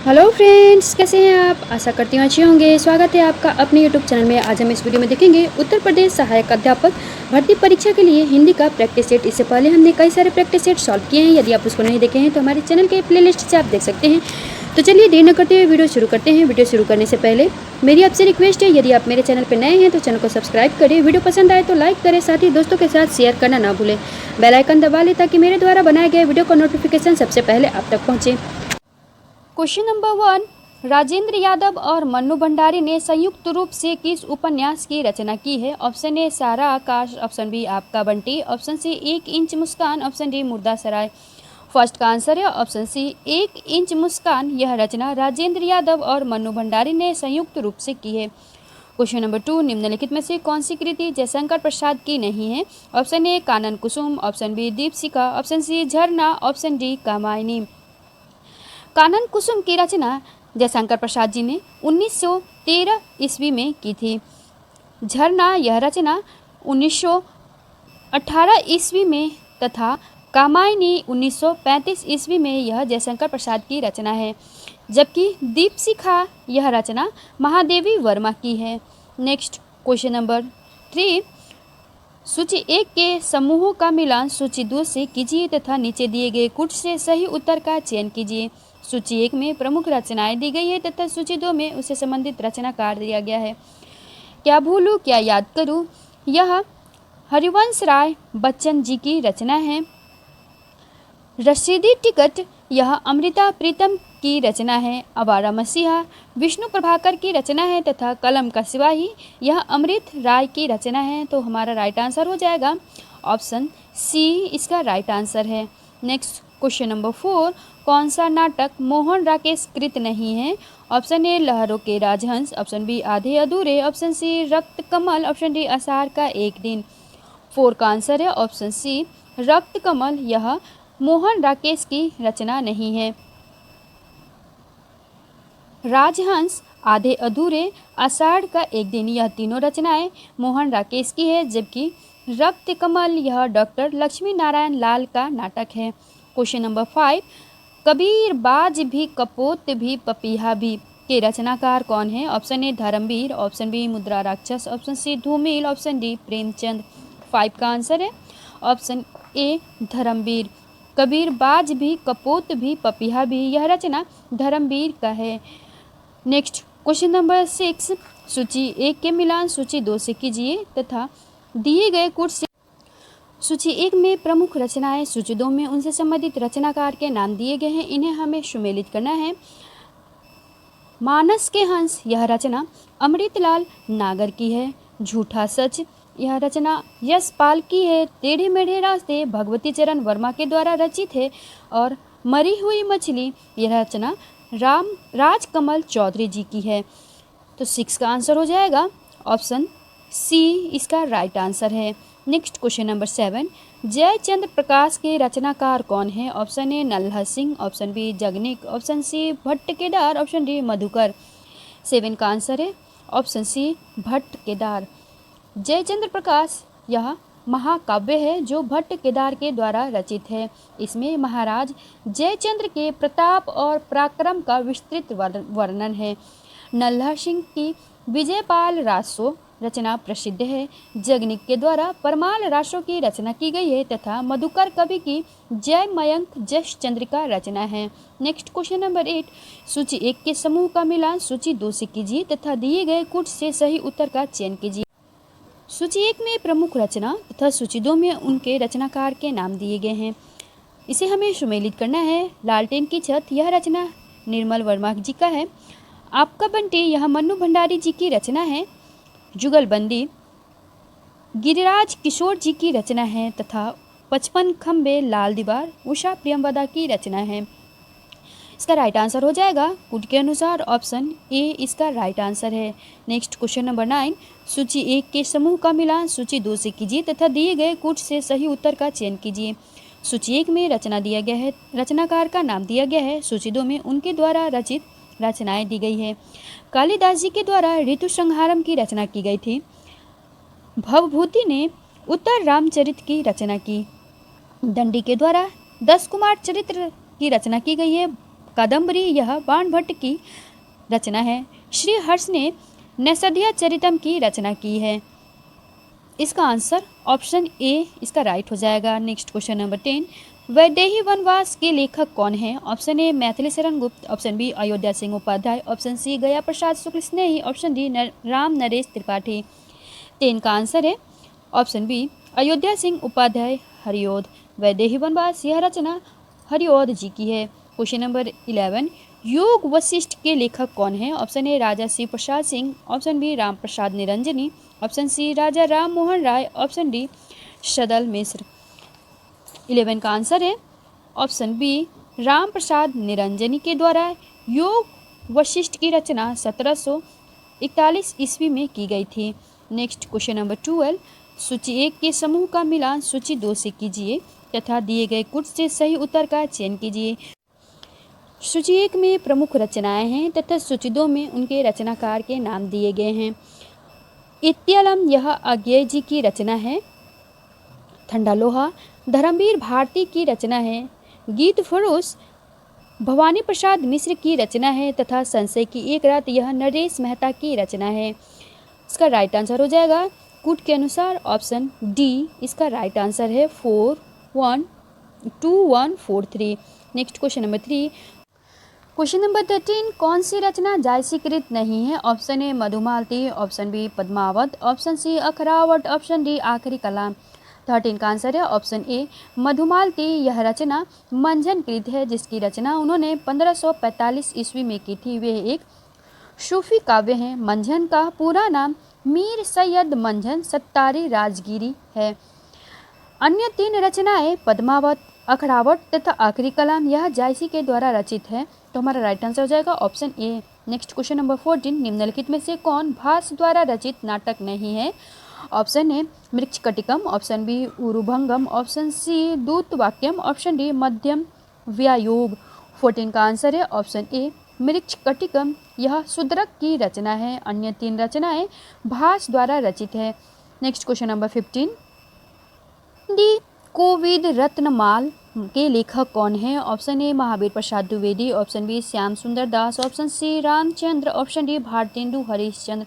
Hello friends, कैसे हैं आप? आशा करती हूँ अच्छे होंगे। स्वागत है आपका अपने यूट्यूब चैनल में। आज हम इस वीडियो में देखेंगे उत्तर प्रदेश सहायक अध्यापक भर्ती परीक्षा के लिए हिंदी का प्रैक्टिस सेट। इससे पहले हमने कई सारे प्रैक्टिस सेट सॉल्व किए हैं। यदि आप उसको नहीं देखे हैं तो हमारे चैनल के प्लेलिस्ट से आप देख सकते हैं। तो चलिए देर न करते हुए वीडियो शुरू करते हैं। वीडियो शुरू करने से पहले मेरी आपसे रिक्वेस्ट है, यदि आप मेरे चैनल पर नए हैं तो चैनल को सब्सक्राइब करें, वीडियो पसंद आए तो लाइक करें, साथ ही दोस्तों के साथ शेयर करना ना भूलें। बेल आइकन दबा लें ताकि मेरे द्वारा बनाए गए वीडियो का नोटिफिकेशन सबसे पहले आप तक पहुँचे। क्वेश्चन नंबर 1, राजेंद्र यादव और मन्नू भंडारी ने संयुक्त रूप से किस उपन्यास की रचना की है? ऑप्शन ए सारा आकाश, ऑप्शन बी आपका बंटी, ऑप्शन सी 1 इंच मुस्कान, ऑप्शन डी मुर्दा सराय। फर्स्ट का आंसर है ऑप्शन सी 1 इंच मुस्कान। यह रचना राजेंद्र यादव और मन्नू भंडारी ने संयुक्त रूप से की है। क्वेश्चन नंबर 2, निम्नलिखित में से कौन सी कृति जयशंकर प्रसाद की नहीं है? Option A Kanan Kusum, option B Deepshikha, option C Jharna, option D Kamayani. Kanan Kusum की रचना जयशंकर प्रसाद जी ने 1913 ईस्वी में की थी। झरना यह रचना 1918 ईस्वी में तथा कामायनी 1935 ईस्वी में यह जयशंकर प्रसाद की रचना है। जबकि दीपशिखा यह रचना महादेवी वर्मा की है। नेक्स्ट क्वेश्चन नंबर 3, सूची 1 के समूहों का मिलान सूची 2 से कीजिए तथा नीचे दिए गए कुछ से सही उत्तर का चयन कीजिए। सूची 1 में प्रमुख रचनाएं दी गई है तथा सूची 2 में उससे संबंधित रचनाकार दिया गया है। क्या भूलूं क्या याद करूं, यह हरिवंश राय बच्चन जी की रचना है। रसीदी टिकट यह अमृता प्रीतम की रचना है। आवारा मसीहा विष्णु प्रभाकर की रचना है तथा कलम का सिपाही यह अमृत राय की रचना है। तो हमारा राइट आंसर हो जाएगा ऑप्शन सी, इसका राइट आंसर है। नेक्स्ट क्वेश्चन नंबर 4, कौन सा नाटक मोहन राकेश कृत नहीं है? ऑप्शन ए लहरों के राजहंस, ऑप्शन बी आधे अधूरे, ऑप्शन सी रक्त कमल, ऑप्शन डी आषाढ़ का एक दिन। 4 का आंसर है ऑप्शन सी रक्त कमल। यह मोहन राकेश की रचना नहीं है। राजहंस, आधे अधूरे, आषाढ़ का एक दिन यह तीनों रचनाएं मोहन राकेश की है। जबकि रक्त कमल यह डॉक्टर लक्ष्मी नारायण लाल का नाटक है। क्वेश्चन नंबर 5, कबीर बाज भी कपोत भी पपीहा भी के रचनाकार कौन है? Option A Dharmveer, option B Mudra Rakshas, option C धूमिल, ऑप्शन डी प्रेमचंद। 5 का आंसर है ऑप्शन ए धर्मवीर। कबीर बाज भी कपोत भी पपीहा भी यह रचना धर्मवीर का है। नेक्स्ट क्वेश्चन नंबर 6, सूची 1 के मिलान सूची 2 से कीजिए तथा दिए गए कुछ से सूची 1 में प्रमुख रचनाएं, सूची 2 में उनसे संबंधित रचनाकार के नाम दिए गए हैं। इन्हें हमें सुमेलित करना है। मानस के हंस यह रचना अमृतलाल नागर की है। झूठा सच यह रचना यशपाल की है। टेढ़े मेढ़े रास्ते भगवती चरण वर्मा के द्वारा रचित है। और मरी हुई मछली यह रचना राजकमल चौधरी जी की है। तो 6 का आंसर हो जाएगा ऑप्शन सी, इसका राइट आंसर है। Next question number 7, Jaichandra Prakash के रचनाकार कौन है? Option A Nalha Singh, option B Jagnik, option C Bhatt Kedar, option D Madhukar. 7 का आंसर है ऑप्शन सी भट्ट केदार। जयचंद्र प्रकाश यह महाकाव्य है जो भट्ट केदार के द्वारा रचित है। इसमें महाराज जयचंद्र के प्रताप और पराक्रम का विस्तृत वर्णन है। नल्हा सिंह की विजयपाल रासो रचना प्रसिद्ध है। जगनिक के द्वारा परमाल रासो की रचना की गई है तथा मधुकर कवि की जय मयंक जश चंद्रिका रचना है। नेक्स्ट क्वेश्चन नंबर 8, सूची 1 के समूह का मिलान सूची 2 से कीजिए तथा दिए गए कुछ से सही उत्तर का चयन कीजिए। सूची 1 में प्रमुख रचना तथा सूची 2 में उनके रचनाकार के नाम दिए गए हैं। इसे हमें सुमेलित करना है। लालटेन की छत यह रचना निर्मल वर्मा जी का है। आपका बंटी यह मन्नू भंडारी जी की रचना है। जुगलबंदी गिरिराज किशोर जी की रचना है तथा 55 खंबे लाल दीवार उषा प्रियमवदा की रचना है। इसका राइट आंसर हो जाएगा कुट के अनुसार ऑप्शन ए, इसका राइट आंसर है। नेक्स्ट क्वेश्चन नंबर 9, सूची 1 के समूह का मिलान सूची 2 से कीजिए तथा दिए गए कुछ से सही उत्तर का चयन कीजिए। सूची 1 में रचना दिया गया है, रचनाकार का नाम दिया गया है। सूची 2 में उनके द्वारा रचित रचनाएं दी गई है। कालिदास जी के द्वारा ऋतु संहारम की रचना की गई थी। भवभूति ने उत्तर रामचरित की रचना की। दंडी के द्वारा 10 कुमार चरित्र की रचना की गई है। कादम्बरी यह बाणभट्ट की रचना है। श्री हर्ष ने नैषधीय चरितम की रचना की है। इसका आंसर ऑप्शन ए इसका राइट हो जाएगा। नेक्स्ट क्वेश्चन नंबर 10, वैदेही वनवास के लेखक कौन है? ऑप्शन ए Maithili Sharan Gupt, option B Ayodhya Singh Upadhyay, option C Gaya Prasad Shukla Snehi, option D Ram Naresh Tripathi. 10 का आंसर है ऑप्शन बी अयोध्या सिंह उपाध्याय हरिओद। वैदेही वनवास यह रचना हरिओद जी की है। क्वेश्चन नंबर 11, योग वशिष्ठ के लेखक कौन है? Option A Raja Shiv Prasad Singh, option B Ram Prasad Niranjani, option C Raja Ram Mohan Roy, option D Sadal Mishra. 11 का आंसर है ऑप्शन बी राम प्रसाद निरंजनी के द्वारा योग वशिष्ठ की रचना 1741 ईस्वी में की गई थी। नेक्स्ट क्वेश्चन नंबर 12, सूची 1 के समूह का मिलान सूची 2 से कीजिए तथा दिए गए कुछ से सही उत्तर का चयन कीजिए। सूची 1 में प्रमुख रचनाएं हैं तथा सूची 2 में उनके रचनाकार के नाम दिए गए हैं। इत्यलम यह अज्ञेय जी की रचना है। ठंडा लोहा धर्मवीर भारती की रचना है। गीत फरोश भवानी प्रसाद मिश्र की रचना है तथा संशय की एक रात यह नरेश मेहता की रचना है। इसका राइट आंसर हो जाएगा कूट के अनुसार ऑप्शन डी इसका राइट आंसर है 412143। Next question number 3, question number 13, कौन सी रचना जायसीकृत नहीं है? Option A Madhumalati, option B Padmavat, option C Akhrawat, option D Akhiri Kalam. 13 का आंसर है ऑप्शन ए मधुमालती। यह रचना मंझनकृत है जिसकी रचना उन्होंने 1545 ईस्वी में की थी। वे एक सूफी काव्य हैं। मंझन का पूरा नाम मीर सैयद मंझन सत्तारी राजगिरी है। अन्य 3 रचनाएं पद्मावत, अखरावट तथा आखिरी कलाम यह जायसी के द्वारा रचित है। तो हमारा राइट आंसर हो जाएगा option A. Next question number 14, निम्नलिखित में से कौन भास द्वारा रचित नाटक नहीं है? Option A Mrichchhakatikam, option B Urubhangam, option C Dutavakyam, option D Madhyam Vyayog. 14 का आंसर है ऑप्शन ए मृच्छकटिकम। यह शूद्रक की रचना है। अन्य 3 रचनाएं भास द्वारा रचित है। Next question number 15, Hindi Kovid Ratnamal के लेखक कौन है? Option A Mahavir Prasad Dwivedi, option B Shyam Sundar Das, option C Ramchandra, option D Bharatendu Harishchandra.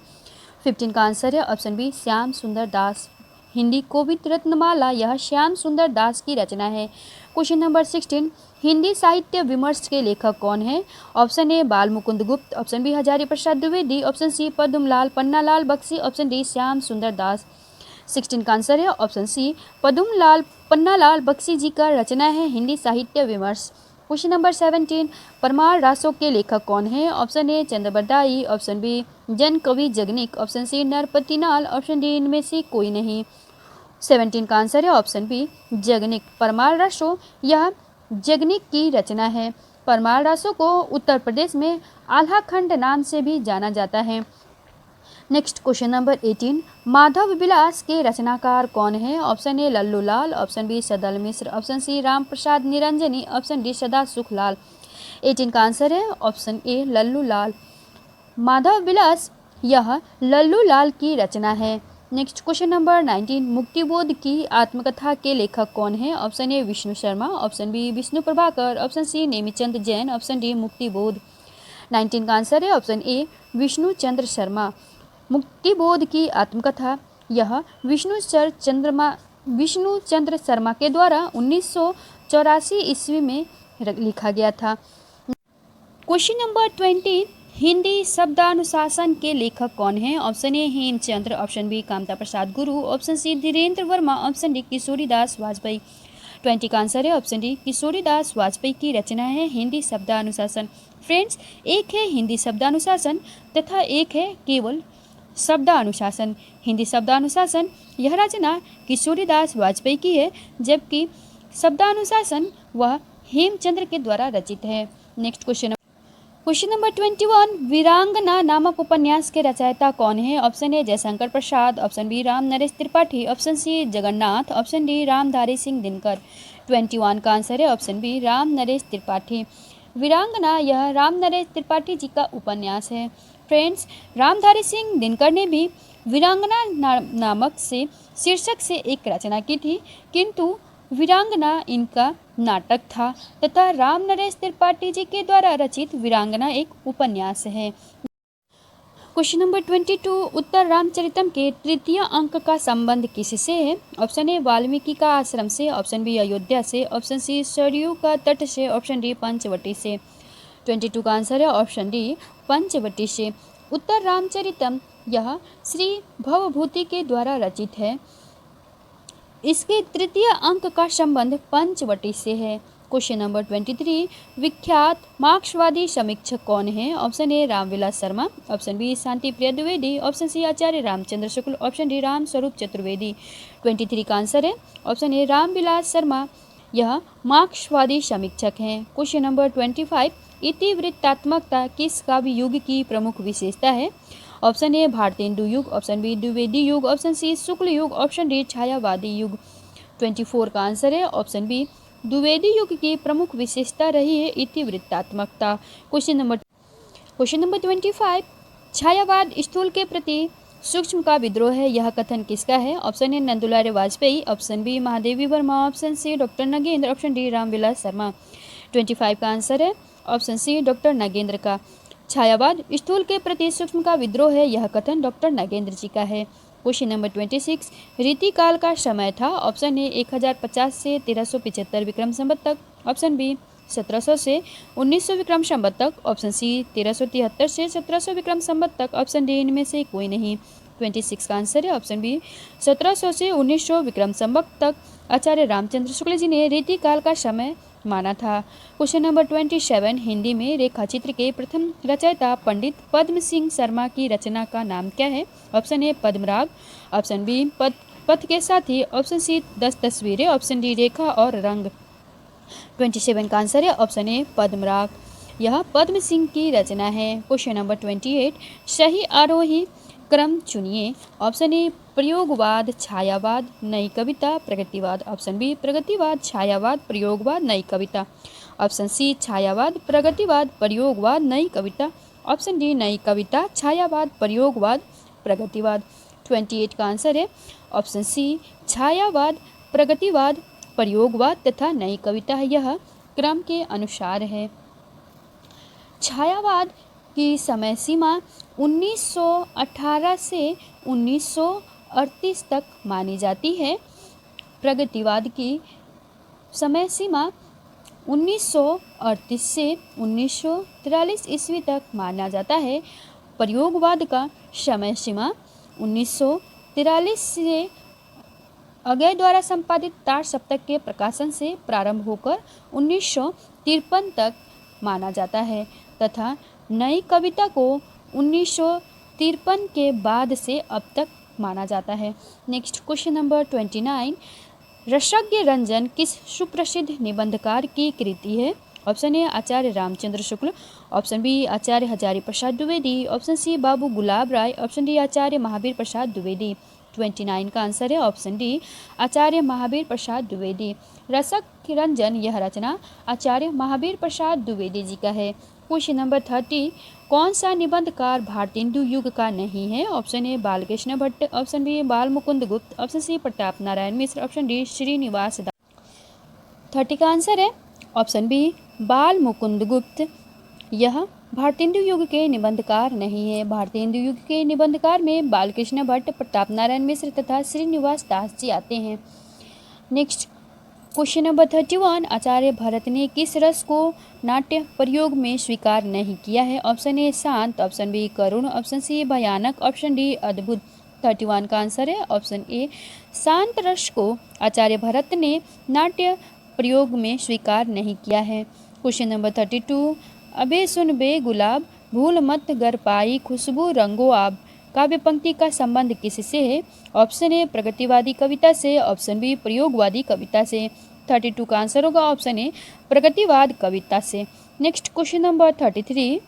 15 का आंसर है ऑप्शन बी श्याम सुंदर दास। हिंदी कोविद रत्नमाला यह श्याम सुंदर दास की रचना है। क्वेश्चन नंबर 16, हिंदी साहित्य विमर्श के लेखक कौन है? ऑप्शन ए Bal Mukund Gupt, option B Hazari Prasad Dwivedi, option C Padmalal Pannalal Bakhshi, option D Shyam Sundar Das. 16 का आंसर है ऑप्शन सी पद्मलाल पन्नालाल बख्शी जी का रचना है हिंदी साहित्य विमर्श। क्वेश्चन नंबर 17, परमार रासों के लेखक कौन है? Option A Chandbardai, option B जन कवि Jagnik, option C Narpatinal, option D इनमें से कोई नहीं। 17 का आंसर है ऑप्शन बी जगनिक। परमार रासो यह जगनिक की रचना है। परमार रासो को उत्तर प्रदेश में आल्हा खंड नाम से भी जाना जाता है। Next question number 18, Madhav Vilas के रचनाकार कौन है? Option A Lallu Lal, option B Sadal Mishra, option C Ram Prasad Niranjani, option D Sada Sukhlal. 18 का आंसर है ऑप्शन ए लल्लू लाल। माधव विलास यह लल्लू लाल की रचना है। नेक्स्ट क्वेश्चन नंबर 19, मुक्तिबोध की आत्मकथा के लेखक कौन है? Option A Vishnu Sharma, option B Vishnu Prabhakar, option C Nemichand Jain, option D Muktibodh. 19 का आंसर है ऑप्शन ए विष्णु चंद्र शर्मा। मुक्तिबोध की आत्मकथा यह विष्णु चंद्र शर्मा के द्वारा 1984 ईस्वी में लिखा गया था। क्वेश्चन नंबर 20, हिंदी शब्दानुशासन के लेखक कौन है? Option A Hemchandra, option B Kamta Prasad Guru, option C Dhirendra Verma, option D Kishoridas Vajpeyi. 20 का आंसर है ऑप्शन डी किशोरीदास वाजपेयी की रचना है हिंदी शब्दानुशासन। फ्रेंड्स, एक है हिंदी शब्दानुशासन तथा एक है केवल शब्दानुशासन। हिंदी शब्दानुशासन यह रचना किशोरीदास वाजपेयी की है, जबकि शब्दानुशासन वह हेमचंद्र के द्वारा रचित है। नेक्स्ट क्वेश्चन नंबर 21, वीरांगना नामक उपन्यास के रचयिता कौन है? Option A Jaishankar Prasad, option B Ram Naresh Tripathi, option C Jagannath, option D Ramdhari Singh Dinkar. 21 का आंसर है ऑप्शन बी राम नरेश त्रिपाठी। वीरांगना यह राम नरेश त्रिपाठी जी का उपन्यास है। फ्रेंड्स, रामधारी सिंह दिनकर ने भी वीरांगना नामक से शीर्षक से एक रचना की थी, किंतु वीरांगना इनका नाटक था तथा राम नरेश त्रिपाठी जी के द्वारा रचित वीरांगना एक उपन्यास है। क्वेश्चन नंबर 22, उत्तर रामचरितम के तृतीय अंक का संबंध किससे है? ऑप्शन ए वाल्मीकि का आश्रम से, ऑप्शन बी अयोध्या से, ऑप्शन सी सरयू का तट से, ऑप्शन डी पंचवटी से। 22 का आंसर है ऑप्शन डी पंचवटी से। उत्तर रामचरितम यह श्री भवभूति के द्वारा रचित है। इसके तृतीय अंक का संबंध पंचवटी से है। क्वेश्चन नंबर 23, विख्यात मार्क्सवादी समीक्षक कौन है? Option A Ramvilas Sharma, option B Shanti Priya Dwivedi, option C Acharya Ramchandra Shukla, option D Ram Swaroop Chaturvedi. 23 का आंसर है ऑप्शन ए रामविलास शर्मा, यह मार्क्सवादी समीक्षक हैं। क्वेश्चन नंबर 25, इतिवृत्तात्मकता किस काव्य युग की प्रमुख विशेषता है? ऑप्शन ए भारतेंदु युग, ऑप्शन बी द्विवेदी युग, ऑप्शन सी शुक्ल युग, ऑप्शन डी छायावादी युग। 24 का आंसर है ऑप्शन बी द्विवेदी युग की प्रमुख विशेषता रही है इतिवृत्तात्मकता। क्वेश्चन नंबर 25, छायावाद स्थूल के प्रति सूक्ष्म का विद्रोह है, यह कथन किसका है? Option A Nandulal Vajpeyi, option B Mahadevi Verma, option C doctor Nagendra, option D Ramvilas Sharma. 25 का आंसर है ऑप्शन सी डॉक्टर नगेंद्र का। छायावाद स्थूल के प्रति सूक्ष्म का विद्रोह है, यह कथन डॉक्टर नगेंद्र जी का है। क्वेश्चन नंबर 26, रीतिकाल का समय था। ऑप्शन ए 1050 से 1375 विक्रम संवत तक, ऑप्शन बी 1700 से 1900 विक्रम संवत तक, ऑप्शन सी 1373 से 1700 विक्रम संवत तक, ऑप्शन डी इनमें से कोई नहीं। 26 का आंसर है ऑप्शन बी 1700 से 1900 विक्रम संवत तक आचार्य रामचंद्र शुक्ल जी ने रीतिकाल का समय माना था। क्वेश्चन नंबर 27, हिंदी में रेखाचित्र के प्रथम रचयिता पंडित पद्म सिंह शर्मा की रचना का नाम क्या है? ऑप्शन ए पद्मराग, ऑप्शन बी पथ के साथी, ऑप्शन सी 10 तस्वीरें, ऑप्शन डी रेखा और रंग। 27 का आंसर है ऑप्शन ए पद्मराग, यह पद्म सिंह की रचना है। क्वेश्चन नंबर 28, सही आरोही क्रम चुनिए। ऑप्शन ए प्रयोगवाद, छायावाद, नई कविता, प्रगतिवाद, ऑप्शन बी प्रगतिवाद, छायावाद, प्रयोगवाद, नई कविता, ऑप्शन सी छायावाद, प्रगतिवाद, प्रयोगवाद, नई कविता, ऑप्शन डी नई कविता, छायावाद, प्रयोगवाद, प्रगतिवाद। 28 का आंसर है ऑप्शन सी छायावाद, प्रगतिवाद, प्रयोगवाद तथा नई कविता, यह क्रम के अनुसार है। छायावाद की समय सीमा 1918 से 1938 तक मानी जाती है। प्रगतिवाद की समय सीमा 1938 से 1943 ईस्वी तक माना जाता है। प्रयोगवाद का समय सीमा 1943 से अगय द्वारा संपादित तार सप्तक के प्रकाशन से प्रारंभ होकर 1953 तक माना जाता है तथा नई कविता को 1953 के बाद से अब तक माना जाता है। Next question number 29, Rasagya Ranjan किस सुप्रसिद्ध निबंधकार की कृति है? Option A Acharya Ramchandra Shukla, option B Acharya Hazari Prasad Dwivedi, option C Babu Gulab Rai, option D Acharya Mahavir Prasad Dwivedi. 29 का आंसर है ऑप्शन डी आचार्य महावीर प्रसाद द्विवेदी। रसज्ञ रंजन यह रचना आचार्य महावीर प्रसाद द्विवेदी जी का है। क्वेश्चन नंबर 30, कौन सा निबंधकार भारतेंदु युग का नहीं है? Option A Balkrishna Bhatt, option B Bal Mukund Gupt, option C Pratap Narayan Mishra, option D Shrinivas Das. 30 का आंसर है ऑप्शन बी बाल मुकुंद गुप्त, यह भारतेंदु युग के निबंधकार नहीं है। भारतेंदु युग के निबंधकार में बालकृष्ण भट्ट, प्रताप नारायण मिश्र तथा श्रीनिवास दास जी आते हैं। नेक्स्ट क्वेश्चन नंबर 31, आचार्य भरत ने किस रस को नाट्य प्रयोग में स्वीकार नहीं किया है? ऑप्शन ए शांत, ऑप्शन बी करुण, ऑप्शन सी भयानक, ऑप्शन डी अद्भुत। 31 का आंसर है ऑप्शन ए शांत रस को आचार्य भरत ने नाट्य प्रयोग में स्वीकार नहीं किया है। क्वेश्चन नंबर 32, अबे सुन बे गुलाब, भूल मत गर पाई खुशबू रंगो आब, काव्य पंक्ति का संबंध किससे है? ऑप्शन ए प्रगतिवादी कविता से, ऑप्शन बी प्रयोगवादी कविता से। 32 का आंसर होगा ऑप्शन ए प्रगतिवाद कविता से। नेक्स्ट क्वेश्चन नंबर 33,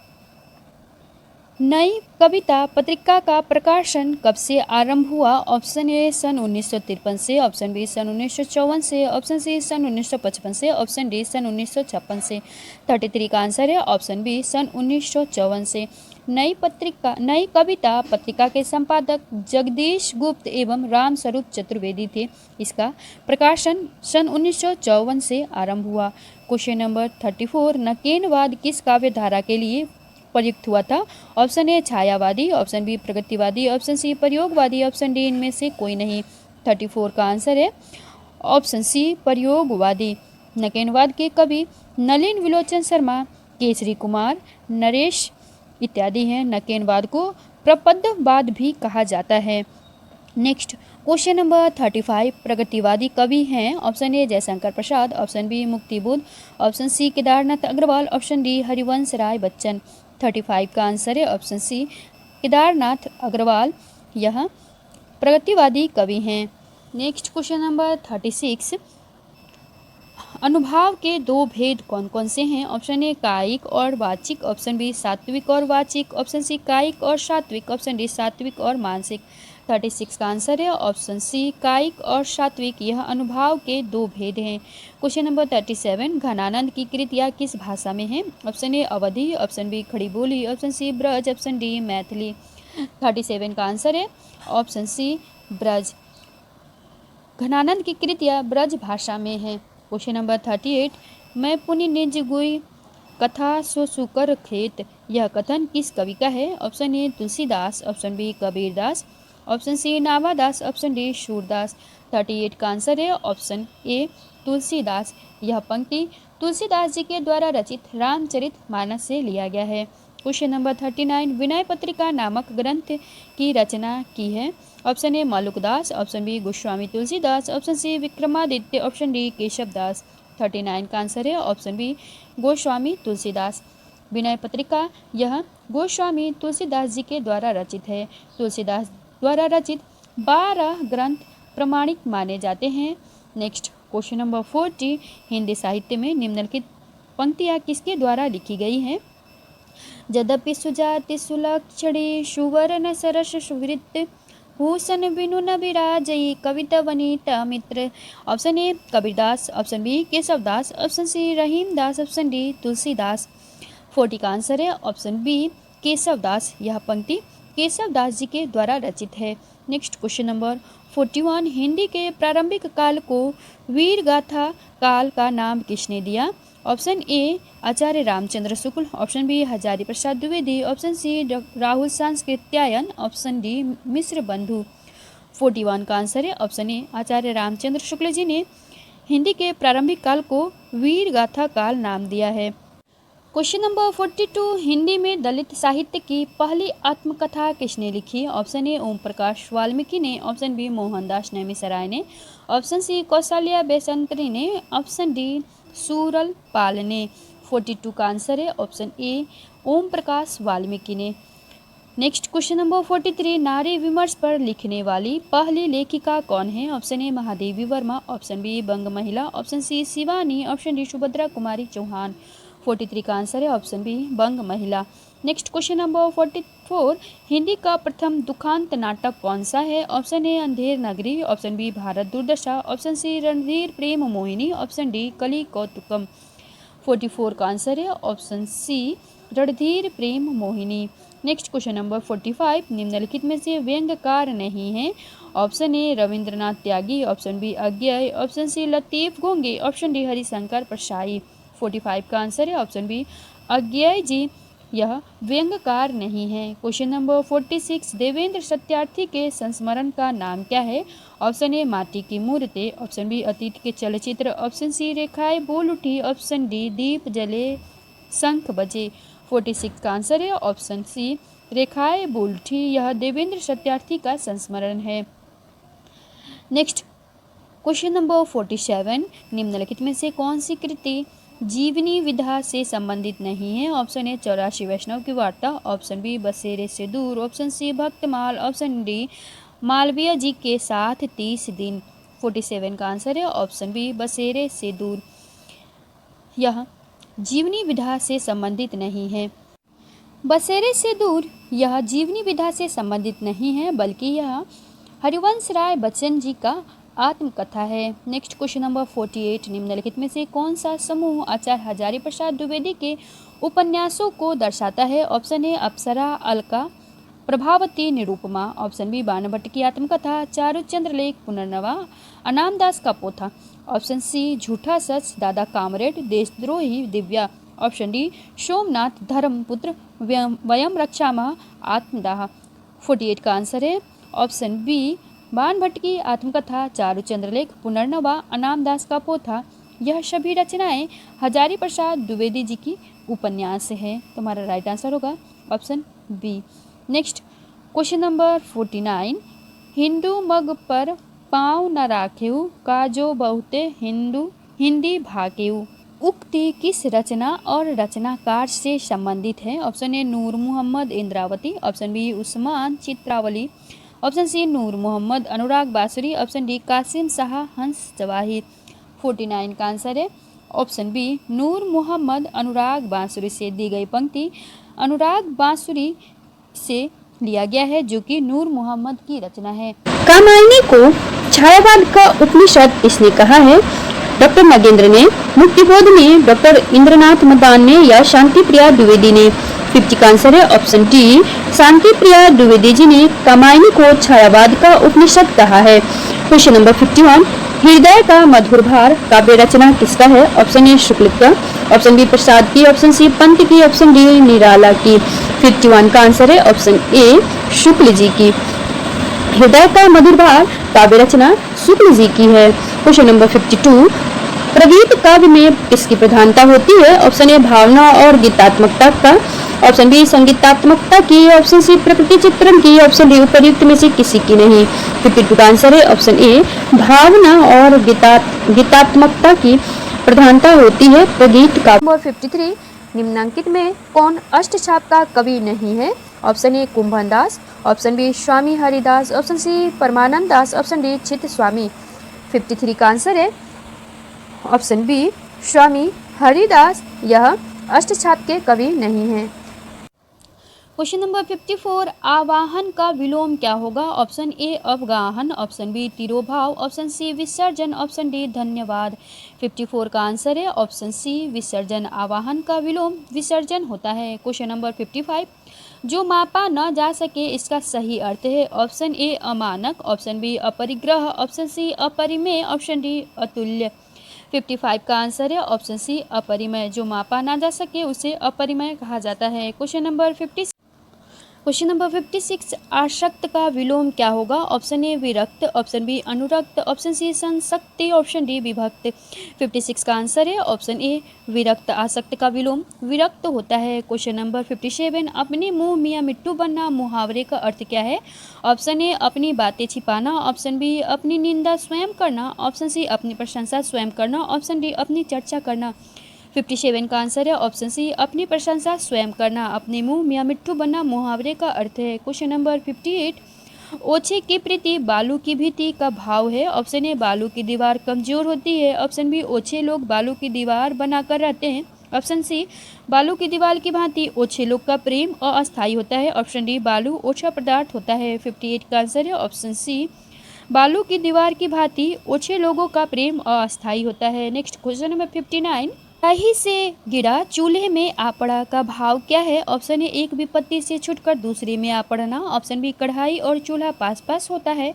नई कविता पत्रिका का प्रकाशन कब से आरंभ हुआ? ऑप्शन ए सन 1953 से, ऑप्शन बी सन 1954 से, ऑप्शन सी सन 1955 से, ऑप्शन डी सन 1956 से। 33 का आंसर है ऑप्शन बी सन 1954 से। नई कविता पत्रिका के संपादक जगदीश गुप्त एवं राम स्वरूप चतुर्वेदी थे। इसका प्रकाशन सन 1954 से आरंभ हुआ। क्वेश्चन नंबर 34, नकेनवाद किस काव्य धारा के लिए प्रयुक्त हुआ था? ऑप्शन ए छायावादी, ऑप्शन बी प्रगतिवादी, ऑप्शन सी प्रयोगवादी, ऑप्शन डी इनमें से कोई नहीं। 34 का आंसर है ऑप्शन सी प्रयोगवादी। नकेनवाद के कवि नलिन विलोचन शर्मा, केसरी कुमार, नरेश इत्यादि हैं। नकेनवाद को प्रपदवाद भी कहा जाता है। नेक्स्ट क्वेश्चन नंबर 35, प्रगतिवादी कवि हैं? Option A Jaishankar Prasad, option B Muktibodh, option C Kedarnath Agrawal, option D Harivansh Rai Bachchan. 35 का आंसर है ऑप्शन सी केदारनाथ अग्रवाल, यह प्रगतिवादी कवि हैं। नेक्स्ट क्वेश्चन नंबर 36, अनुभाव के दो भेद कौन कौन से हैं? ऑप्शन ए कायिक और वाचिक, ऑप्शन बी सात्विक और वाचिक, ऑप्शन सी कायिक और सात्विक, ऑप्शन डी सात्विक और मानसिक। 36 का आंसर है ऑप्शन सी कायिक और सात्विक, यह अनुभाव के दो भेद हैं। क्वेश्चन नंबर 37, घनानंद की कृतियाँ किस भाषा में हैं? Option A Awadhi, option B Khadi Boli, option C Braj, option D Maithili. 37 का आंसर है ऑप्शन सी ब्रज। घनानंद की कृतियाँ ब्रज भाषा में हैं। क्वेश्चन नंबर 38, मैं पुनि निज गुई कथा सो सुकर खेत, यह कथन किस कवि का है? Option A Tulsidas, option B Kabirdas, option C Nabhadas, option D Surdas. 38 का आंसर है ऑप्शन ए तुलसीदास। यह पंक्ति तुलसीदास जी के द्वारा रचित रामचरितमानस से लिया गया है। क्वेश्चन नंबर 39, विनय पत्रिका नामक ग्रंथ की रचना की है? Option A Malukdas, option B Goswami Tulsidas, option C Vikramaditya, option D Keshavdas. 39 का आंसर है ऑप्शन बी गोस्वामी तुलसीदास। विनय पत्रिका यह गोस्वामी तुलसीदास जी के द्वारा रचित है। तुलसीदास द्वारा रचित 12 ग्रंथ प्रमाणिक माने जाते हैं। नेक्स्ट क्वेश्चन नंबर 40, हिंदी साहित्य में निम्नलिखित पंक्तियाँ किसके द्वारा लिखी गई हैं? यद्यपि सुजाति सुलक्षणी सुवर्ण सरस सुवृत्त भूषण बिनु न विराजई कविता वनिता मित्र। Option A Kabirdas, option B Keshavdas, option C Rahimdas, option D Tulsidas. 40 का आंसर है ऑप्शन बी केशवदास। यह पंक्ति केशवदास जी के द्वारा रचित है। नेक्स्ट क्वेश्चन नंबर 41, हिंदी के प्रारंभिक काल को वीर गाथा काल का नाम किसने दिया? Option A Acharya Ramchandra Shukla, option B Hazari Prasad Dwivedi, option C Rahul Sankrityayan, option D Mishra Bandhu. 41 का आंसर है ऑप्शन ए आचार्य रामचंद्र शुक्ल जी ने हिंदी के प्रारंभिक काल को वीर गाथा काल नाम दिया है। क्वेश्चन नंबर 42, हिंदी में दलित साहित्य की पहली आत्मकथा किसने लिखी? ऑप्शन ए ओम प्रकाश वाल्मीकि ने, ऑप्शन बी मोहनदास नैमिषारण्य ने, ऑप्शन सी कौशल्या बेसंतरी ने, ऑप्शन डी सूरल पाल ने। 42 का आंसर है ऑप्शन ए ओम प्रकाश वाल्मीकि ने। नेक्स्ट क्वेश्चन नंबर 43, नारी विमर्श पर लिखने वाली पहली लेखिका कौन है? Option A Mahadevi Verma, option B Banga Mahila, option C Shivani, option D Subhadra Kumari Chauhan. 43 का आंसर है ऑप्शन बी बंग महिला। नेक्स्ट क्वेश्चन नंबर 44, हिंदी का प्रथम दुखांत नाटक कौन सा है? ऑप्शन ए Andher Nagari, option B Bharat Durdasha, option C Randhir Prem Mohini, option D Kali Kautukam. 44 का आंसर है option C Randhir Prem Mohini. Next question number 45, निम्नलिखित में से व्यंग्यकार नहीं है? Option A Ravindranath Tyagi, option B Agyeya, option C Latif गोंगे, ऑप्शन डी हरिशंकर परसाई। 45 का आंसर है ऑप्शन बी अज्ञेय जी, यह व्यंग्यकार नहीं है। क्वेश्चन नंबर 46, देवेंद्र सत्यार्थी के संस्मरण का नाम क्या है? ऑप्शन ए माटी की मूर्तें, ऑप्शन बी अतीत के चलचित्र, ऑप्शन सी रेखाएं बोल उठी, ऑप्शन डी दीप जले शंख बजे। 46 का आंसर है ऑप्शन सी रेखाएं बोल उठी, यह देवेंद्र सत्यार्थी का संस्मरण है। नेक्स्ट क्वेश्चन नंबर 47, निम्नलिखित में से कौन सी कृति जीवनी विधा से संबंधित नहीं है? ऑप्शन ए 84 वैष्णव की वार्ता, ऑप्शन बी बसेरे से दूर, option C Bhaktamal, option D Malviya ji के साथ 30 दिन। 47 का आंसर है ऑप्शन बी बसेरे से दूर, यह जीवनी विधा से संबंधित नहीं है। बसेरे से दूर यह जीवनी विधा से संबंधित नहीं है, बल्कि यह हरिवंश राय बच्चन जी का आत्मकथा है। नेक्स्ट क्वेश्चन नंबर 48, निम्नलिखित में से कौन सा समूह आचार्य हजारी प्रसाद द्विवेदी के उपन्यासों को दर्शाता है? Option A Apsara, Alka, Prabhavati, Nirupama. Option B Banbhatt की आत्मकथा, चारुचंद्र लेख, पुनर्नवा, अनामदास का पोथा। ऑप्शन सी झूठा सच, दादा कामरेड, देशद्रोही, दिव्या। ऑप्शन डी सोमनाथ, धर्मपुत्र, वयम रक्षामः, आत्मदाह। 48 का आंसर है ऑप्शन बी बाणभट्ट की आत्मकथा, चारुचंद्र लेख, पुनर्नवा, अनामदास का पोथा। यह सभी रचनाएं हजारी प्रसाद द्विवेदी जी की उपन्यास है। तुम्हारा राइट आंसर होगा option B. Next question number 49। हिंदू मग पर पाँव न राखेऊ, काजो बहुते हिंदी भाकेऊ। उक्ति किस रचना और रचनाकार से संबंधित है? Option A Noor Mohammad, Indravati. Option B Usman, Chitravali. Option C Noor Mohammad, Anurag Bansuri. Option D Qasim Shah, हंस जवाहिर। 49 का आंसर है ऑप्शन बी नूर मोहम्मद, अनुराग बांसुरी से दी गई पंक्ति अनुराग बांसुरी से लिया गया है, जो कि नूर मोहम्मद की रचना है। कामायनी को छायावाद का उपनिषद इसने कहा है? डॉक्टर नागेंद्र ने, मुक्तिबोध ने, डॉक्टर इंद्रनाथ मदान ने या शांति प्रिया द्विवेदी ने? 50 का आंसर है ऑप्शन डी शांति प्रिया द्विवेदी जी ने कामायनी को छायावाद का उपनिषद कहा है। Question number 51। हृदय का मधुर भार काव्य रचना किसका है? ऑप्शन ए शुक्ल का, ऑप्शन बी प्रसाद की, ऑप्शन सी पंत की, ऑप्शन डी निराला की। 51 का आंसर है ऑप्शन ए शुक्ल जी की। हृदय का मधुर भार काव्य रचना शुक्ल जी की है। Question number 52। प्रगीत काव्य में किसकी प्रधानता होती है? ऑप्शन ए भावना और गीतात्मकता का, ऑप्शन बी संगीतात्मकता की, ऑप्शन सी प्रकृति चित्रण की, ऑप्शन डी उपर्युक्त में से किसी की नहीं। 52 का आंसर है ऑप्शन ए भावना और गीतात्मकता की प्रधानता होती है प्रगीत काव्य। नंबर 53। निम्नांकित में कौन अष्टछाप का कवि नहीं है? Option A Kumbhan Das, option B Swami Haridas, option C Parmanand Das, option D Chitt Swami. 53 का आंसर है ऑप्शन बी स्वामी हरिदास, यह अष्टछाप के कवि नहीं है। Question number 54। आवाहन का विलोम क्या होगा? ऑप्शन ए अवगाहन, ऑप्शन बी तिरोभाव, ऑप्शन सी विसर्जन, ऑप्शन डी धन्यवाद। 54 का आंसर है ऑप्शन सी विसर्जन। आवाहन का विलोम विसर्जन होता है। Question number 55। जो मापा न जा सके इसका सही अर्थ है? ऑप्शन ए अमानक, ऑप्शन बी अपरिग्रह, ऑप्शन सी अपरिमेय, ऑप्शन डी अतुल्य। 55 का आंसर है ऑप्शन सी अपरिमेय। जो मापा ना जा सके उसे अपरिमेय कहा जाता है। Question number 56। आसक्त का विलोम क्या होगा? ऑप्शन ए विरक्त, ऑप्शन बी अनुरक्त, ऑप्शन सी संसक्ति, ऑप्शन डी विभक्त। 56 का आंसर है ऑप्शन ए विरक्त। आसक्त का विलोम विरक्त होता है। Question number 57। अपने मुंह मियाँ मिट्टू बनना मुहावरे का अर्थ क्या है? ऑप्शन ए अपनी बातें छिपाना, ऑप्शन बी अपनी निंदा स्वयं करना, ऑप्शन सी अपनी प्रशंसा स्वयं करना, ऑप्शन डी अपनी चर्चा करना। 57 का आंसर है ऑप्शन सी अपनी प्रशंसा स्वयं करना। अपने मुंह मियाँ मिट्टू बनना मुहावरे का अर्थ है। Question number 58। ओछे की प्रीति बालू की भीति का भाव है? ऑप्शन ए बालू की दीवार कमजोर होती है, ऑप्शन बी ओछे लोग बालू की दीवार बनाकर रहते हैं, ऑप्शन सी बालू की दीवार की भांति ओछे लोग का प्रेम अस्थायी होता है, ऑप्शन डी बालू ओछा पदार्थ होता है। 58 का आंसर है ऑप्शन सी बालू की दीवार की भांति ओछे लोगों का प्रेम अस्थायी होता है। Next question number 59। कढ़ाई से गिरा चूल्हे में आ पड़ा का भाव क्या है? ऑप्शन ए एक विपत्ति से छुटकर दूसरे में आ पड़ना, ऑप्शन बी कढ़ाई और चूल्हा पास पास होता है,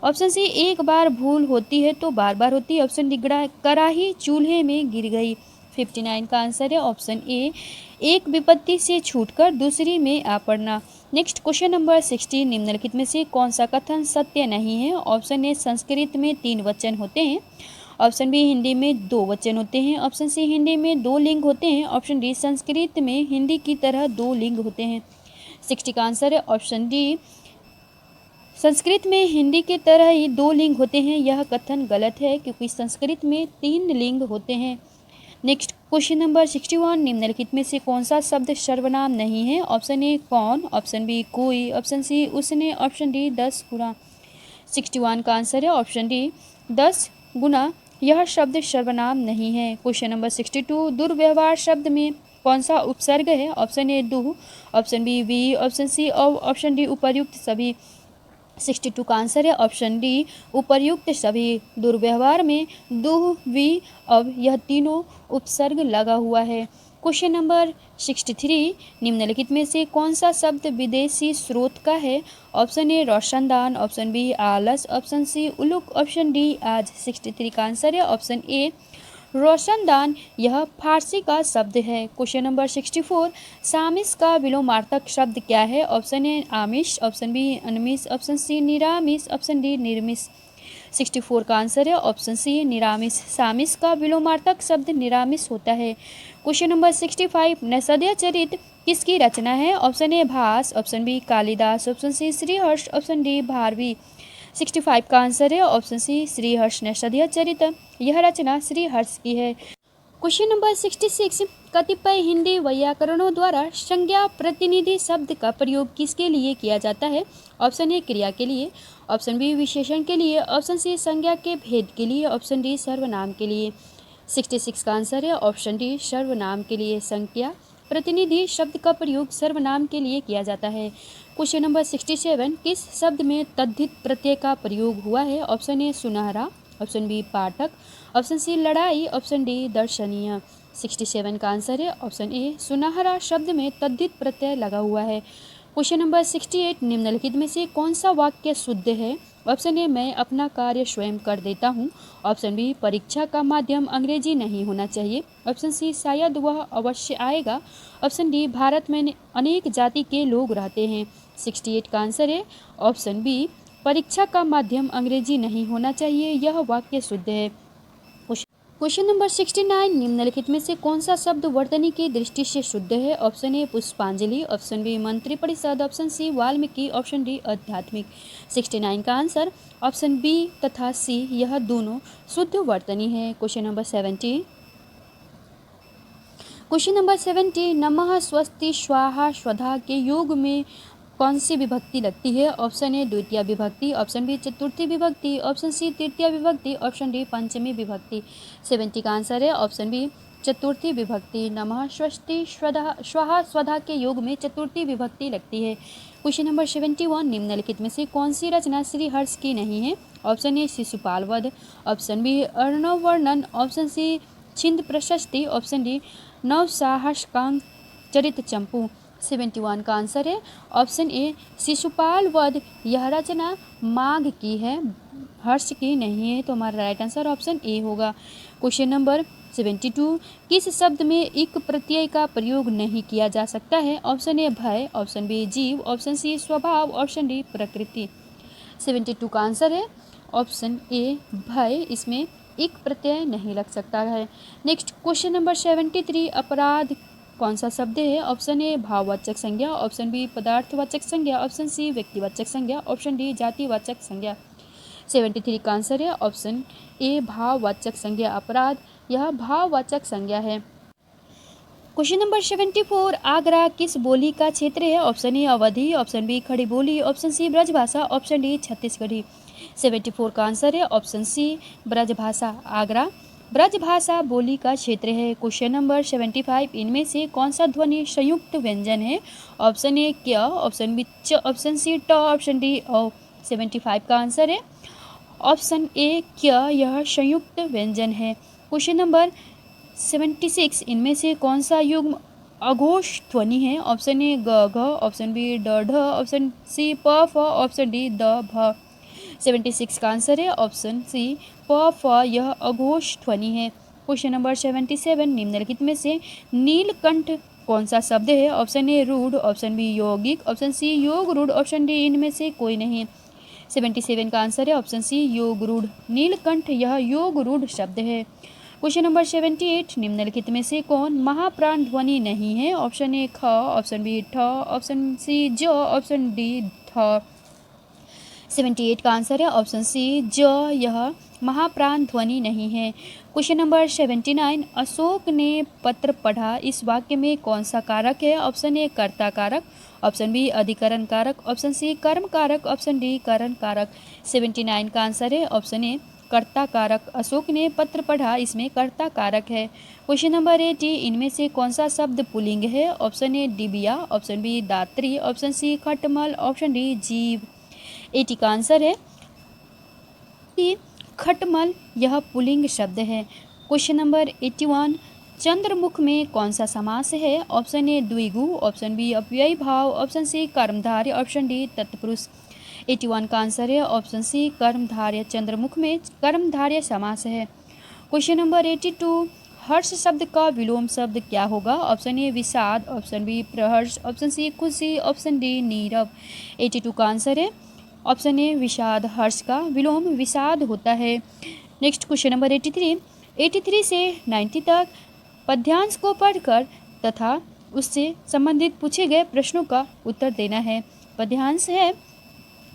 ऑप्शन सी एक बार भूल होती है तो बार बार होती है, ऑप्शन डी कढ़ाई चूल्हे में गिर गई। 59 का आंसर है ऑप्शन ए एक विपत्ति से छूटकर दूसरी में आ पड़ना। Next question number 60। निम्नलिखित में से कौन सा कथन सत्य नहीं है? ऑप्शन ए संस्कृत में 3 वचन होते हैं, ऑप्शन बी हिंदी में 2 वचन होते हैं, ऑप्शन सी हिंदी में 2 लिंग होते हैं, ऑप्शन डी संस्कृत में हिंदी की तरह 2 लिंग होते हैं। 60 का आंसर है ऑप्शन डी संस्कृत में हिंदी की तरह ही 2 लिंग होते हैं। यह कथन गलत है क्योंकि संस्कृत में 3 लिंग होते हैं। Next question number 61। निम्नलिखित में से कौन सा शब्द सर्वनाम नहीं है? ऑप्शन ए कौन, ऑप्शन बी कोई, ऑप्शन सी उसने, ऑप्शन डी 10 गुना। 61 का आंसर है ऑप्शन डी 10 गुना। यह शब्द सर्वनाम नहीं है। Question number 62। दुर्व्यवहार शब्द में कौन सा उपसर्ग है? ऑप्शन ए दुह, ऑप्शन बी वी, ऑप्शन सी और ऑप्शन डी उपर्युक्त सभी। 62 का आंसर है ऑप्शन डी उपर्युक्त सभी। दुर्व्यवहार में दुह, वी, अब यह तीनों उपसर्ग लगा हुआ है। क्वेश्चन नंबर 63, निम्नलिखित में से कौन सा शब्द विदेशी स्रोत का है? ऑप्शन ए रोशनदान, ऑप्शन बी आलस, option C Uluka, option D आज। 63 का आंसर है ऑप्शन ए रोशनदान, यह फारसी का शब्द है। क्वेश्चन नंबर 64, सामिस का विलोमार्थक शब्द क्या है? ऑप्शन ए आमिष, ऑप्शन बी अनमिस, ऑप्शन सी निरामिस, ऑप्शन डी निर्मिस। 64 का आंसर है ऑप्शन सी निरामिस। सामिस का विलोमार्थक शब्द निरामिस होता है। क्वेश्चन नंबर 65, नैषधीय चरित किसकी रचना है? Option A Bhas, option B Kalidas, option C Shriharsh, option D Bharavi. 65 का आंसर है ऑप्शन सी श्रीहर्ष, नैषधीय चरित यह रचना श्रीहर्ष की है। क्वेश्चन नंबर 66, कतिपय हिंदी वैयाकरणों द्वारा संज्ञा प्रतिनिधि शब्द का प्रयोग किसके लिए किया जाता है? ऑप्शन ए क्रिया के लिए, ऑप्शन बी विशेषण के लिए, ऑप्शन सी संज्ञा के भेद के लिए, ऑप्शन डी सर्वनाम के लिए। 66 का आंसर है ऑप्शन डी सर्वनाम के लिए। संज्ञा प्रतिनिधि शब्द का प्रयोग सर्वनाम के लिए किया जाता है। क्वेश्चन नंबर 67, किस शब्द में तद्धित प्रत्यय का प्रयोग हुआ है? ऑप्शन ए सुनहरा, ऑप्शन बी पाठक, ऑप्शन सी लड़ाई, ऑप्शन डी दर्शनीय। 67 का आंसर है ऑप्शन ए सुनहरा शब्द में तद्धित प्रत्यय लगा हुआ है। क्वेश्चन नंबर 68, निम्नलिखित में से कौन सा वाक्य शुद्ध है? ऑप्शन ए मैं अपना कार्य स्वयं कर देता हूँ, ऑप्शन बी परीक्षा का माध्यम अंग्रेजी नहीं होना चाहिए, ऑप्शन सी शायद वह अवश्य आएगा, ऑप्शन डी भारत में अनेक जाति के लोग रहते हैं। 68 का आंसर है ऑप्शन बी परीक्षा का माध्यम अंग्रेजी नहीं होना चाहिए, यह वाक्य शुद्ध है। क्वेश्चन नंबर 69, निम्नलिखित में से कौन सा शब्द वर्तनी की दृष्टि से शुद्ध है? Option A Pushpanjali, option B मंत्रिपरिषद, option C Valmiki, option D आध्यात्मिक। 69 का आंसर ऑप्शन बी तथा सी यह दोनों शुद्ध वर्तनी है। क्वेश्चन नंबर 70, नमः स्वस्ति स्वाहा स्वधा के योग में कौन सी विभक्ति लगती है? ऑप्शन ए द्वितीय विभक्ति, ऑप्शन बी चतुर्थी विभक्ति, ऑप्शन सी तृतीय विभक्ति, ऑप्शन डी पंचमी विभक्ति। 70 का आंसर है ऑप्शन बी चतुर्थी विभक्ति। नमः स्वस्ति स्वाहा स्वधा के योग में चतुर्थी विभक्ति लगती है। क्वेश्चन नंबर 71, निम्नलिखित में से कौन सी रचना श्रीहर्ष की नहीं है? ऑप्शन ए शिशुपाल वध, ऑप्शन बी अर्णव वर्णन, ऑप्शन सी छिंद प्रशस्ति, ऑप्शन डी नवसाहसकांक चरित चंपू। 71 का आंसर है ऑप्शन ए शिशुपाल वध, यह रचना माघ की है, हर्ष की नहीं है, तो हमारा राइट आंसर ऑप्शन ए होगा। क्वेश्चन नंबर 72, किस शब्द में इक प्रत्यय का प्रयोग नहीं किया जा सकता है? ऑप्शन ए भय, ऑप्शन बी जीव, ऑप्शन सी स्वभाव, ऑप्शन डी प्रकृति। 72 का आंसर है ऑप्शन ए भय, इसमें इक प्रत्यय नहीं लग सकता है। नेक्स्ट क्वेश्चन नंबर 73, अपराध कौन सा शब्द है? ऑप्शन ए भाववाचक संज्ञा, ऑप्शन बी पदार्थवाचक संज्ञा, ऑप्शन सी व्यक्तिवाचक संज्ञा, ऑप्शन डी जातिवाचक संज्ञा। 73 का आंसर है ऑप्शन ए भाववाचक संज्ञा। अपराध यह भाववाचक संज्ञा है। क्वेश्चन नंबर 74, आगरा किस बोली का क्षेत्र है? Option A Awadhi, option B Khadi Boli, option C Brajbhasha, option D Chhattisgarhi. 74 का आंसर है ऑप्शन सी ब्रजभाषा। आगरा ब्रजभाषा बोली का क्षेत्र है। क्वेश्चन नंबर 75, इनमें से कौन सा ध्वनि संयुक्त व्यंजन है? ऑप्शन ए क, ऑप्शन बी च, ऑप्शन सी ट, ऑप्शन डी औ। 75 का आंसर है ऑप्शन ए क, यह संयुक्त व्यंजन है। क्वेश्चन नंबर 76, इनमें से कौन सा युग्म अघोष ध्वनि है? ऑप्शन ए ग घ, ऑप्शन बी ड ढ, ऑप्शन सी प फ, ऑप्शन डी द भ। 76 का आंसर है ऑप्शन सी प फ, यह अघोष ध्वनि है। क्वेश्चन नंबर 77, निम्नलिखित में से नीलकंठ कौन सा शब्द है? ऑप्शन ए रूढ़, ऑप्शन बी यौगिक, ऑप्शन सी योग रूढ़, ऑप्शन डी इनमें से कोई नहीं। 77 का आंसर है ऑप्शन सी योग रूढ़। नीलकंठ यह योग रूढ़ शब्द है। क्वेश्चन नंबर 78, निम्नलिखित में से कौन महाप्राण ध्वनि नहीं है? ऑप्शन ए ख, ऑप्शन बी ठ, ऑप्शन सी ज, ऑप्शन डी थ। 78 का आंसर है ऑप्शन सी ज, यह महाप्राण ध्वनि नहीं है। क्वेश्चन नंबर 79, अशोक ने पत्र पढ़ा, इस वाक्य में कौन सा कारक है? ऑप्शन ए कर्ता कारक, ऑप्शन बी अधिकरण कारक, ऑप्शन सी कर्म कारक, ऑप्शन डी कारण कारक। 79 का आंसर है ऑप्शन ए कर्ता कारक। अशोक ने पत्र पढ़ा, इसमें कर्ता कारक है। क्वेश्चन नंबर 80, इनमें से कौन सा शब्द पुल्लिंग है? ऑप्शन ए डिबिया, ऑप्शन बी दात्री, ऑप्शन सी खटमल, ऑप्शन डी जीव। 80 का आंसर है कि खटमल यह पुल्लिंग शब्द है। क्वेश्चन नंबर 81, चंद्रमुख में कौन सा समास है? ऑप्शन ए द्विगु, ऑप्शन बी अव्ययी भाव, ऑप्शन सी कर्मधारय, ऑप्शन डी तत्पुरुष। 81 का आंसर है ऑप्शन सी कर्मधारय। चंद्रमुख में कर्मधारय समास है। क्वेश्चन नंबर 82, हर्ष शब्द का विलोम शब्द क्या होगा? ऑप्शन ए विषाद, option B praharsha, option C खुशी, ऑप्शन डी नीरव। 82 का आंसर है ऑप्शन ए विषाद। हर्ष का विलोम विषाद होता है। नेक्स्ट क्वेश्चन नंबर 83 से 90 तक पद्यांश को पढ़कर तथा उससे संबंधित पूछे गए प्रश्नों का उत्तर देना है। पद्यांश है,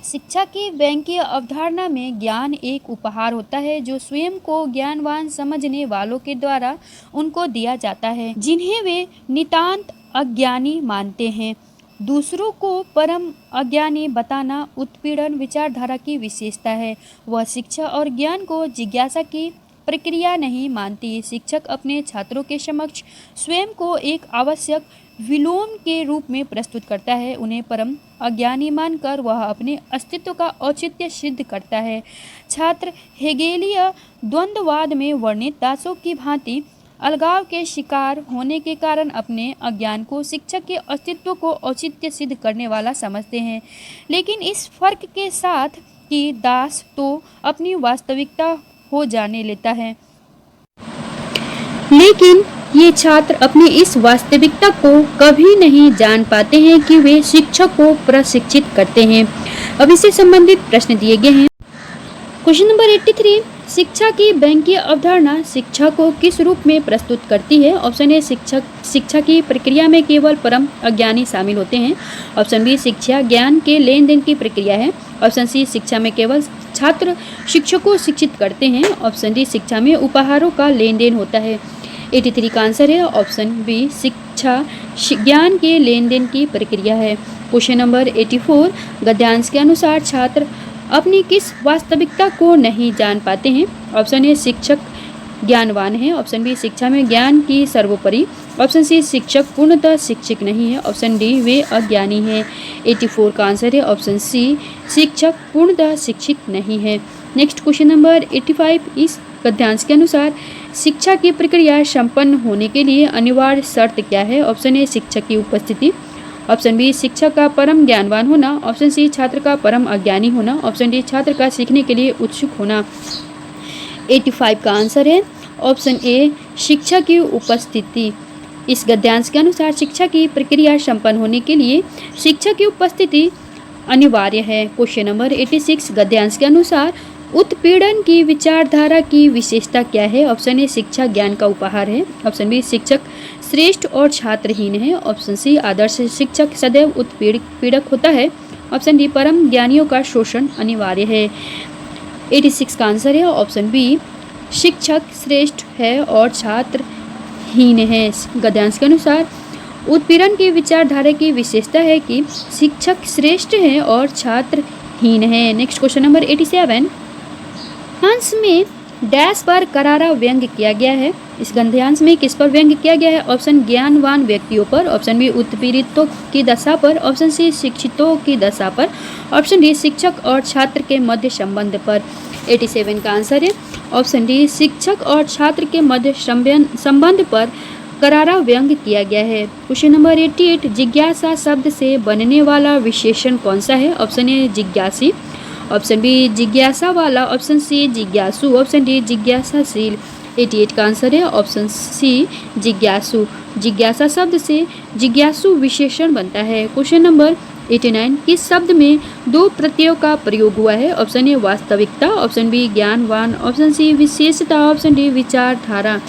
शिक्षा की व्यंग्य अवधारणा में ज्ञान एक उपहार होता है जो स्वयं को ज्ञानवान समझने वालों के द्वारा उनको दिया जाता है, जिन्हें वे नितांत अज्ञानी मानते हैं। दूसरों को परम अज्ञानी बताना उत्पीड़न विचारधारा की विशेषता है। वह शिक्षा और ज्ञान को जिज्ञासा की प्रक्रिया नहीं मानती। शिक्षक अपने छात्रों के समक्ष स्वयं को एक आवश्यक विलोम के रूप में प्रस्तुत करता है। उन्हें परम अज्ञानी मानकर वह अपने अस्तित्व का औचित्य सिद्ध करता है। छात्र हेगेलीय द्वंद्ववाद में वर्णित दासों की भांति अलगाव के शिकार होने के कारण अपने अज्ञान को शिक्षक के अस्तित्व को औचित्य सिद्ध करने वाला समझते हैं, लेकिन इस फर्क के साथ कि दास तो अपनी वास्तविकता हो जाने लेता है, लेकिन ये छात्र अपनी इस वास्तविकता को कभी नहीं जान पाते हैं कि वे शिक्षक को प्रशिक्षित करते हैं। अब इससे संबंधित प्रश्न दिए गए हैं। क्वेश्चन नंबर 83, शिक्षा की व्यंग्य अवधारणा शिक्षा को किस रूप में प्रस्तुत करती है? ऑप्शन ए शिक्षा की प्रक्रिया में केवल परम अज्ञानी शामिल होते हैं, ऑप्शन बी शिक्षा ज्ञान के लेन देन की प्रक्रिया है, ऑप्शन सी शिक्षा में केवल छात्र शिक्षक को शिक्षित करते हैं, ऑप्शन डी शिक्षा में उपहारों का लेन देन होता है। 83 का आंसर है ऑप्शन बी शिक्षा ज्ञान के लेन देन की प्रक्रिया है। क्वेश्चन नंबर 84, गद्यांश के अनुसार छात्र अपनी किस वास्तविकता को नहीं जान पाते हैं? ऑप्शन ए शिक्षक ज्ञानवान है, ऑप्शन बी शिक्षा में ज्ञान की सर्वोपरि, ऑप्शन सी शिक्षक पूर्णतः शिक्षक नहीं है, ऑप्शन डी वे अज्ञानी हैं। 84 का आंसर है ऑप्शन सी शिक्षक पूर्णतः शिक्षित नहीं है। नेक्स्ट क्वेश्चन नंबर 85, इस गद्यांश के अनुसार शिक्षा की प्रक्रिया संपन्न होने के लिए अनिवार्य शर्त क्या है? ऑप्शन ए शिक्षक की उपस्थिति, ऑप्शन बी शिक्षक का परम ज्ञानवान होना, ऑप्शन सी छात्र का परम अज्ञानी होना, ऑप्शन डी छात्र का सीखने के लिए उत्सुक होना। 85 का आंसर है ऑप्शन ए शिक्षा की उपस्थिति। इस गद्यांश के अनुसार शिक्षा की प्रक्रिया संपन्न होने के लिए शिक्षक की उपस्थिति अनिवार्य है। क्वेश्चन नंबर 86, गद्यांश के अनुसार उत्पीड़न की विचारधारा की विशेषता क्या है? ऑप्शन ए शिक्षा ज्ञान का उपहार है, ऑप्शन बी शिक्षक श्रेष्ठ और छात्रहीन है, ऑप्शन सी आदर्श शिक्षक सदैव उत्पीड़क होता है, ऑप्शन डी परम ज्ञानियों का शोषण अनिवार्य है। 86 का आंसर है ऑप्शन बी शिक्षक श्रेष्ठ है और छात्रहीन है। गद्यांश के अनुसार उत्पीड़न की विचारधारा की विशेषता है कि शिक्षक श्रेष्ठ है और छात्रहीन है। नेक्स्ट क्वेश्चन नंबर 87, गद्यांश में डैश पर करारा व्यंग्य किया गया है। इस गद्यांश में किस पर व्यंग्य किया गया है? ऑप्शन ज्ञानवान व्यक्तियों पर, ऑप्शन बी उत्पीड़ितों की दशा पर, ऑप्शन सी शिक्षितों की दशा पर, ऑप्शन डी शिक्षक और छात्र के मध्य संबंध पर। 87 का आंसर है ऑप्शन डी शिक्षक और छात्र के मध्य संबंध पर करारा व्यंग्य किया गया है। क्वेश्चन नंबर 88, जिज्ञासा शब्द से बनने वाला विशेषण कौन सा है? ऑप्शन ए जिज्ञासी, ऑप्शन बी जिज्ञासा वाला, ऑप्शन सी जिज्ञासु, ऑप्शन डी जिज्ञासाशील। 88 का आंसर है ऑप्शन सी जिज्ञासु। जिज्ञासा शब्द से जिज्ञासु विशेषण बनता है। क्वेश्चन नंबर 89, किस शब्द में दो प्रत्ययों का प्रयोग हुआ है? ऑप्शन ए वास्तविकता, ऑप्शन बी ज्ञानवान, ऑप्शन सी विशेषता, ऑप्शन डी विचारधारा।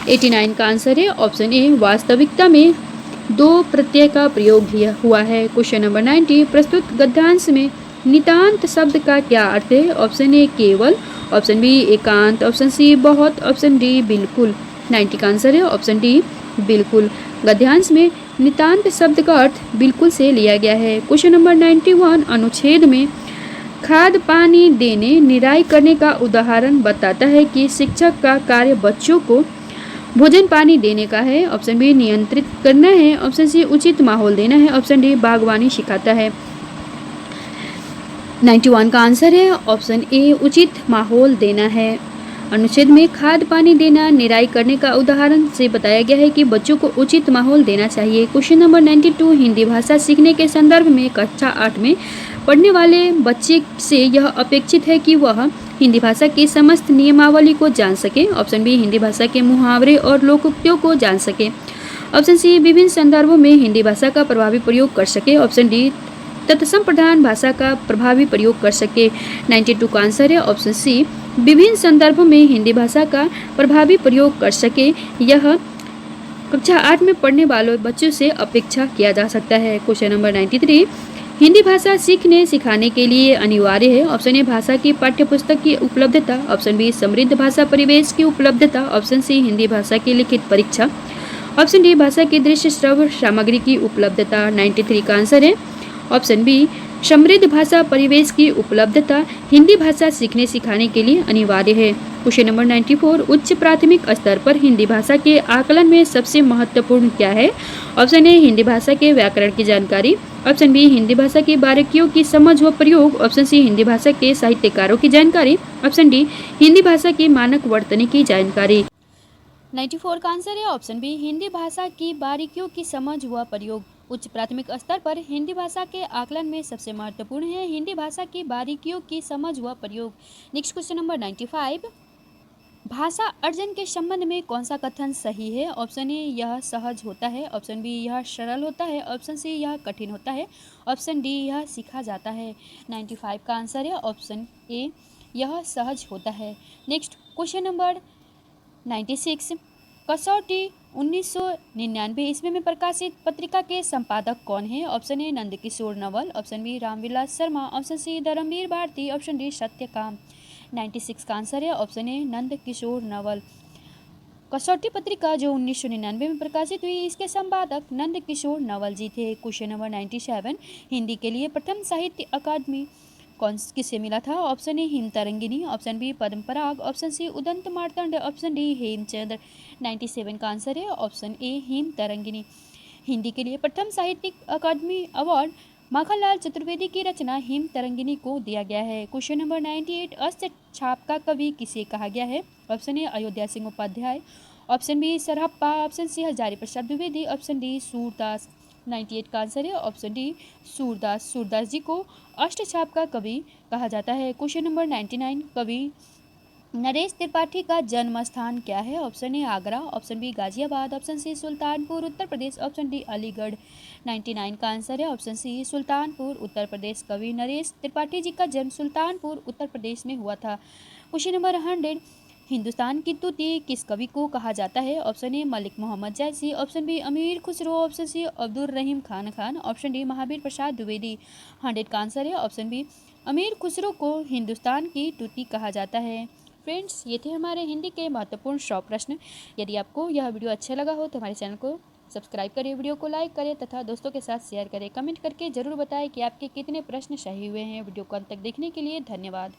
89 का आंसर है ऑप्शन ए वास्तविकता में दो प्रत्यय का प्रयोग हुआ है। क्वेश्चन नंबर 90, प्रस्तुत गद्यांश में नितांत शब्द का क्या अर्थ है? ऑप्शन ए केवल, ऑप्शन बी एकांत, ऑप्शन सी बहुत, ऑप्शन डी बिल्कुल। 90 का आंसर है ऑप्शन डी बिल्कुल। गद्यांश में नितांत शब्द का अर्थ बिल्कुल से लिया गया है। क्वेश्चन नंबर 91, अनुच्छेद में खाद पानी देने निराई करने का उदाहरण बताता है कि शिक्षक का कार्य बच्चों को भोजन पानी देने का है। ऑप्शन बी नियंत्रित करना है, ऑप्शन सी उचित माहौल देना है, ऑप्शन डी बागवानी सिखाता है। 91 का आंसर है ऑप्शन ए उचित माहौल देना है। अनुच्छेद में खाद पानी देना, निराई करने का उदाहरण से बताया गया है कि बच्चों को उचित माहौल देना चाहिए। क्वेश्चन नंबर 92, हिंदी भाषा सीखने के संदर्भ में कक्षा 8 में पढ़ने वाले बच्चे से यह अपेक्षित है कि वह हिंदी भाषा की समस्त नियमावली को जान सके। ऑप्शन बी, हिंदी भाषा के मुहावरे और लोकोक्तियों को जान सके। ऑप्शन सी, विभिन्न संदर्भों में हिंदी भाषा का प्रभावी प्रयोग कर सके। ऑप्शन डी, तत्सम प्रधान भाषा का प्रभावी प्रयोग कर सके। 92 का आंसर है ऑप्शन सी, विभिन्न संदर्भों में हिंदी भाषा का प्रभावी प्रयोग कर सके। यह कक्षा 8 में पढ़ने वाले बच्चों से अपेक्षा किया जा सकता है। क्वेश्चन नंबर 93, हिंदी भाषा सीखने सिखाने के लिए अनिवार्य है। ऑप्शन ए, भाषा की पाठ्यपुस्तक की उपलब्धता। ऑप्शन बी, समृद्ध भाषा परिवेश की उपलब्धता। ऑप्शन सी, हिंदी भाषा की लिखित परीक्षा। ऑप्शन डी, भाषा की दृश्य श्रव्य सामग्री की उपलब्धता। 93 का आंसर है ऑप्शन बी, समृद्ध भाषा परिवेश की उपलब्धता हिंदी भाषा सीखने सिखाने के लिए अनिवार्य है। क्वेश्चन नंबर 94, उच्च प्राथमिक स्तर पर हिंदी भाषा के आकलन में सबसे महत्वपूर्ण क्या है? ऑप्शन ए, हिंदी भाषा के व्याकरण की जानकारी। ऑप्शन बी, हिंदी भाषा की बारीकियों की समझ व प्रयोग। ऑप्शन सी, हिंदी भाषा के साहित्यकारों की जानकारी। ऑप्शन डी, हिंदी भाषा की मानक वर्तनी की जानकारी। 94 का आंसर है ऑप्शन बी, हिंदी भाषा की बारीकियों की समझ व प्रयोग। उच्च प्राथमिक स्तर पर हिंदी भाषा के आकलन में सबसे महत्वपूर्ण है हिंदी भाषा की बारीकियों की समझ व प्रयोग। नेक्स्ट क्वेश्चन नंबर 95, भाषा अर्जन के संबंध में कौन सा कथन सही है? ऑप्शन ए, यह सहज होता है। ऑप्शन बी, यह सरल होता है। ऑप्शन सी, यह कठिन होता है। ऑप्शन डी, यह सीखा जाता है। 95 का आंसर है ऑप्शन ए, यह सहज होता है। नेक्स्ट क्वेश्चन नंबर 96, कसौटी 1999 ईस्वी में प्रकाशित पत्रिका के संपादक कौन है? Option A, Nandkishore Naval. Option B, Ramvilas Sharma. Option C, Dharmveer Bharti. Option D, Satyakam. 96 का आंसर है ऑप्शन ए, नंदकिशोर नवल। कसौटी पत्रिका जो 1999 में प्रकाशित हुई, इसके संपादक नंदकिशोर नवल जी थे। क्वेश्चन नंबर 97, हिंदी के लिए प्रथम साहित्य अकादमी किसे मिला था? Option A, Himtarangini. Option B, Padmaparag. Option C, Udant Martand. Option D, Hemchandra. 97 का आंसर है ऑप्शन ए, हिमतरंगिनी। हिंदी के लिए प्रथम साहित्यिक अकादमी अवार्ड माखनलाल चतुर्वेदी की रचना हिमतरंगिनी को दिया गया है। क्वेश्चन नंबर 98, अष्ट छाप का कवि किसे कहा गया है? Option A, Ayodhya Singh Upadhyay. Option B, Sarahappa. Option C, Hazari Prasad Dwivedi. Option D, Surdas. 98 का आंसर है ऑप्शन डी, सूरदास। सूरदास जी को अष्टछाप का कवि कहा जाता है। क्वेश्चन नंबर 99, कवि नरेश त्रिपाठी का जन्म स्थान क्या है? Option A, Agra. Option B, Ghaziabad. Option C, Sultanpur Uttar Pradesh. Option D, Aligarh. 99 का आंसर है ऑप्शन सी, सुल्तानपुर उत्तर प्रदेश। कवि नरेश त्रिपाठी जी का जन्म सुल्तानपुर उत्तर प्रदेश में हुआ था। क्वेश्चन नंबर 100, हिंदुस्तान की तूती किस कवि को कहा जाता है? ऑप्शन ए, मलिक मोहम्मद जैसी। ऑप्शन बी, अमीर खुसरो। ऑप्शन सी, अब्दुल रहीम खान। Option D, Mahavir Prasad Dwivedi. 100 का आंसर है ऑप्शन बी, अमीर खुसरो को हिंदुस्तान की तूती कहा जाता है। फ्रेंड्स, ये थे हमारे हिंदी के महत्वपूर्ण 100 प्रश्न। यदि आपको यह वीडियो अच्छा लगा हो तो हमारे चैनल को सब्सक्राइब करें, वीडियो को लाइक करें तथा दोस्तों के साथ शेयर करें। कमेंट करके जरूर बताएं कि आपके कितने प्रश्न सही हुए हैं। वीडियो को अंत तक देखने के लिए धन्यवाद।